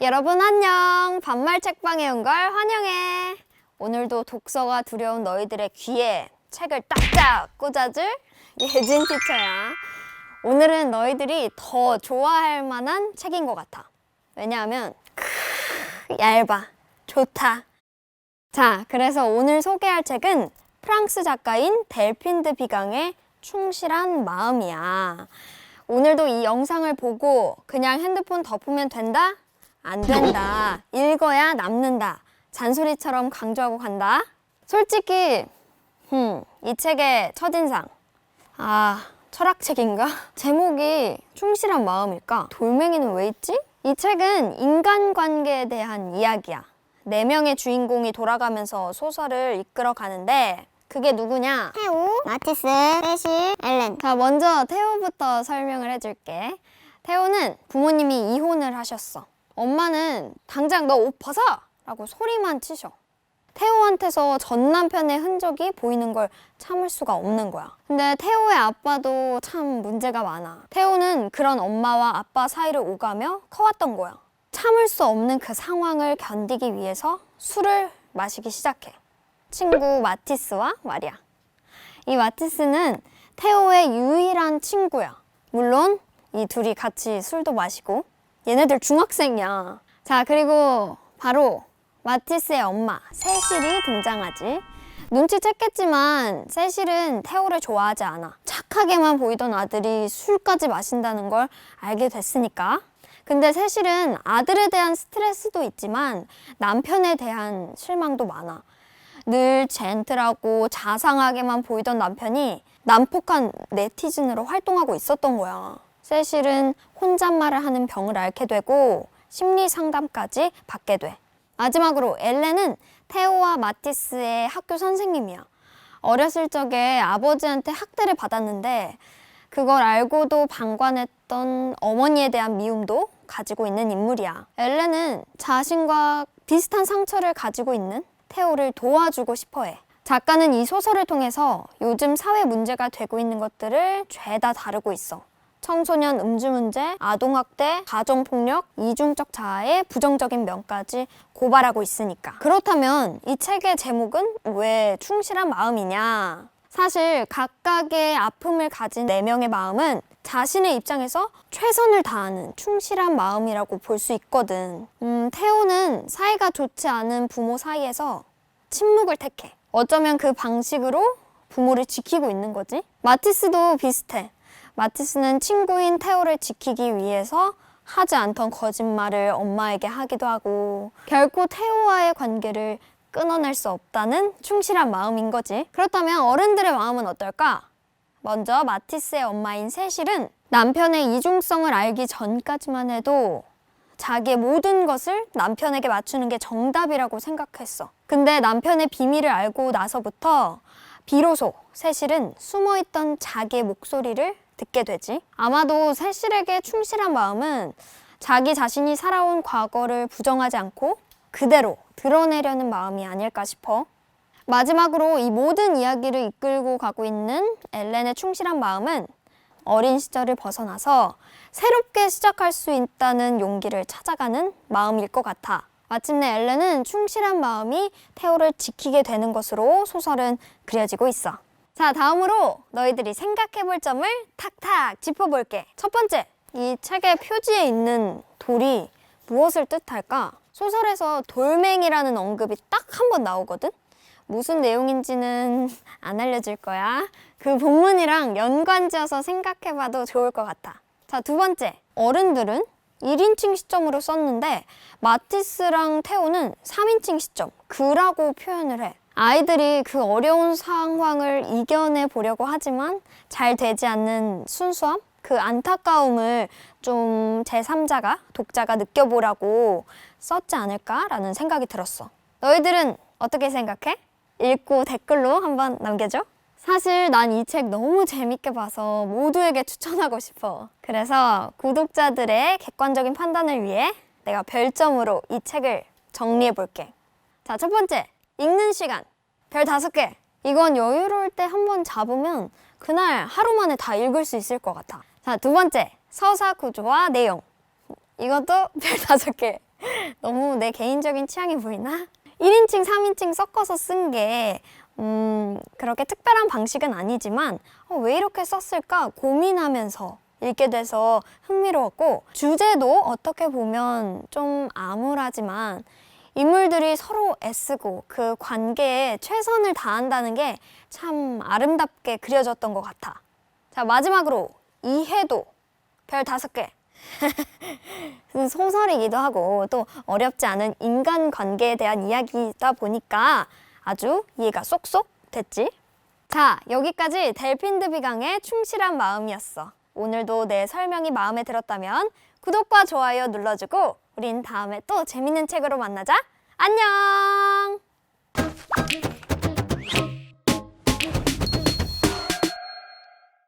여러분 안녕! 반말 책방에 온 걸 환영해! 오늘도 독서가 두려운 너희들의 귀에 책을 딱딱 꽂아줄 예진 티처야. 오늘은 너희들이 더 좋아할 만한 책인 것 같아. 왜냐하면 얇아. 좋다. 자, 그래서 오늘 소개할 책은 프랑스 작가인 델핀 드 비강의 충실한 마음이야. 오늘도 이 영상을 보고 그냥 핸드폰 덮으면 된다? 안 된다. 읽어야 남는다. 잔소리처럼 강조하고 간다. 솔직히 이 책의 첫인상, 철학책인가? 제목이 충실한 마음일까? 돌멩이는 왜 있지? 이 책은 인간관계에 대한 이야기야. 4명의 주인공이 돌아가면서 소설을 이끌어 가는데 그게 누구냐? 테오, 마티스, 세실, 엘렌. 자, 먼저 테오부터 설명을 해줄게. 테오는 부모님이 이혼을 하셨어. 엄마는 당장 너 옷 벗어! 라고 소리만 치셔. 테오한테서 전 남편의 흔적이 보이는 걸 참을 수가 없는 거야. 근데 테오의 아빠도 참 문제가 많아. 테오는 그런 엄마와 아빠 사이를 오가며 커왔던 거야. 참을 수 없는 그 상황을 견디기 위해서 술을 마시기 시작해. 친구 마티스와 말이야. 이 마티스는 테오의 유일한 친구야. 물론 이 둘이 같이 술도 마시고 얘네들 중학생이야. 자, 그리고 바로 마티스의 엄마 세실이 등장하지. 눈치챘겠지만 세실은 테오를 좋아하지 않아. 착하게만 보이던 아들이 술까지 마신다는 걸 알게 됐으니까. 근데 세실은 아들에 대한 스트레스도 있지만 남편에 대한 실망도 많아. 늘 젠틀하고 자상하게만 보이던 남편이 난폭한 네티즌으로 활동하고 있었던 거야. 세실은 혼잣말을 하는 병을 앓게 되고 심리 상담까지 받게 돼. 마지막으로 엘렌은 테오와 마티스의 학교 선생님이야. 어렸을 적에 아버지한테 학대를 받았는데 그걸 알고도 방관했던 어머니에 대한 미움도 가지고 있는 인물이야. 엘렌은 자신과 비슷한 상처를 가지고 있는 테오를 도와주고 싶어해. 작가는 이 소설을 통해서 요즘 사회 문제가 되고 있는 것들을 죄다 다루고 있어. 청소년 음주 문제, 아동학대, 가정폭력, 이중적 자아의 부정적인 면까지 고발하고 있으니까. 그렇다면 이 책의 제목은 왜 충실한 마음이냐? 사실 각각의 아픔을 가진 4명의 마음은 자신의 입장에서 최선을 다하는 충실한 마음이라고 볼 수 있거든. 테오는 사이가 좋지 않은 부모 사이에서 침묵을 택해. 어쩌면 그 방식으로 부모를 지키고 있는 거지. 마티스도 비슷해. 마티스는 친구인 테오를 지키기 위해서 하지 않던 거짓말을 엄마에게 하기도 하고 결코 테오와의 관계를 끊어낼 수 없다는 충실한 마음인 거지. 그렇다면 어른들의 마음은 어떨까? 먼저 마티스의 엄마인 세실은 남편의 이중성을 알기 전까지만 해도 자기의 모든 것을 남편에게 맞추는 게 정답이라고 생각했어. 근데 남편의 비밀을 알고 나서부터 비로소 세실은 숨어있던 자기의 목소리를 듣게 되지. 아마도 세실에게 충실한 마음은 자기 자신이 살아온 과거를 부정하지 않고 그대로 드러내려는 마음이 아닐까 싶어. 마지막으로 이 모든 이야기를 이끌고 가고 있는 엘렌의 충실한 마음은 어린 시절을 벗어나서 새롭게 시작할 수 있다는 용기를 찾아가는 마음일 것 같아. 마침내 엘렌은 충실한 마음이 테오를 지키게 되는 것으로 소설은 그려지고 있어. 자, 다음으로 너희들이 생각해볼 점을 탁탁 짚어볼게. 첫 번째, 이 책의 표지에 있는 돌이 무엇을 뜻할까? 소설에서 돌멩이라는 언급이 딱 한 번 나오거든? 무슨 내용인지는 안 알려줄 거야. 그 본문이랑 연관지어서 생각해봐도 좋을 것 같아. 자, 두 번째, 어른들은 1인칭 시점으로 썼는데 마티스랑 테오는 3인칭 시점, 그라고 표현을 해. 아이들이 그 어려운 상황을 이겨내 보려고 하지만 잘 되지 않는 순수함? 그 안타까움을 좀 제3자가, 독자가 느껴보라고 썼지 않을까라는 생각이 들었어. 너희들은 어떻게 생각해? 읽고 댓글로 한번 남겨줘. 사실 난 이 책 너무 재밌게 봐서 모두에게 추천하고 싶어. 그래서 구독자들의 객관적인 판단을 위해 내가 별점으로 이 책을 정리해 볼게. 자, 첫 번째, 읽는 시간 별 5개. 이건 여유로울 때 한번 잡으면 그날 하루 만에 다 읽을 수 있을 것 같아. 자, 두 번째, 서사 구조와 내용. 이것도 별 5개. 너무 내 개인적인 취향이 보이나? 1인칭, 3인칭 섞어서 쓴 게 그렇게 특별한 방식은 아니지만 왜 이렇게 썼을까 고민하면서 읽게 돼서 흥미로웠고, 주제도 어떻게 보면 좀 암울하지만 인물들이 서로 애쓰고 그 관계에 최선을 다한다는 게 참 아름답게 그려졌던 것 같아. 자, 마지막으로 이해도 별 5개. 소설이기도 하고 또 어렵지 않은 인간관계에 대한 이야기이다 보니까 아주 이해가 쏙쏙 됐지? 자, 여기까지 델핀드 비강의 충실한 마음이었어. 오늘도 내 설명이 마음에 들었다면 구독과 좋아요 눌러주고 우린 다음에 또 재밌는 책으로 만나자. 안녕!